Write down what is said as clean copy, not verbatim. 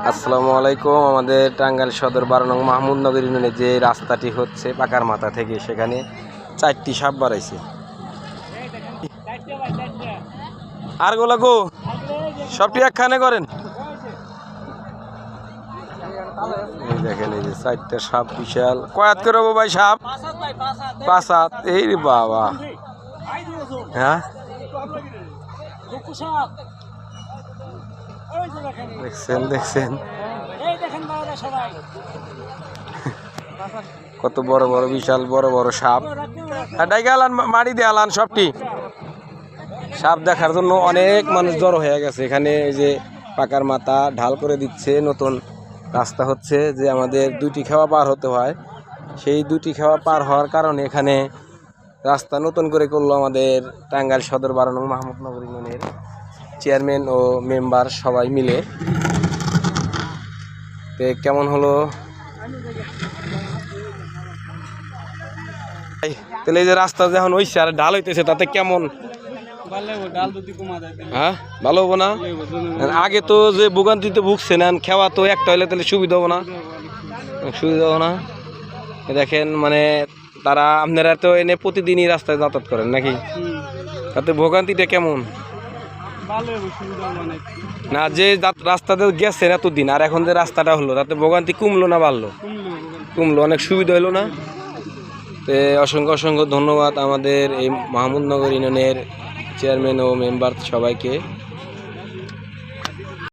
আসসালামু আলাইকুম। আমাদের টাঙ্গাইল সদর 12 নং মাহমুদনগর ইউনিয়নে যে রাস্তাটি হচ্ছে পাকার মাথা থেকে, সেখানে 4টি সাপ বাড়াইছে। আর গোলাগো সবটি একখানে করেন। এই দেখেন, এই যে 4টা সাপ, বিশাল। কয়াত করে ভাই সাপ? 5 হাত। এই রে বাবা, হ্যাঁ দেখছেন দেখছেন কত বড় বড়, বিশাল বড় বড় সাপ। ডাইকে আলান, মারি দিয়ে আলান। সবটি সাপ দেখার জন্য অনেক মানুষ জড়ো হয়ে গেছে এখানে। এই যে পাকার মাথা ঢাল করে দিচ্ছে, নতুন রাস্তা হচ্ছে যে আমাদের 2টি খেওয়া পার হতে হয়। সেই 2টি খেওয়া পার হওয়ার কারণে এখানে রাস্তা নতুন করে করলো আমাদের টাঙ্গাইল সদর 12 নং মাহমুদনগর ইউনিয়নের চেয়ারম্যান ও মেম্বার সবাই মিলে। তো কেমন হলো তাহলে? এই যে রাস্তা যখন হইছে আর ঢাল হইতেছে, তাতে কেমন? হ্যাঁ, ভালো হবো না? আগে তো যে ভোগান্তিতে ভুগছে না, খেওয়া তো একটা হইলে তাহলে সুবিধা হবো না? সুবিধা হবো না। দেখেন, মানে তারা, আপনারা তো এনে প্রতিদিনই রাস্তায় যাতায়াত করেন নাকি? তাতে ভোগান্তিটা কেমন? না, যে রাস্তাতে গেছেন এতদিন আর এখন যে রাস্তাটা হলো, তাতে ভোগান্তি কমলো না বাড়লো? কমলো, অনেক সুবিধা হলো না? তো অসংখ্য অসংখ্য ধন্যবাদ আমাদের এই মাহমুদনগর ইউনিয়নের চেয়ারম্যান ও মেম্বার সবাইকে।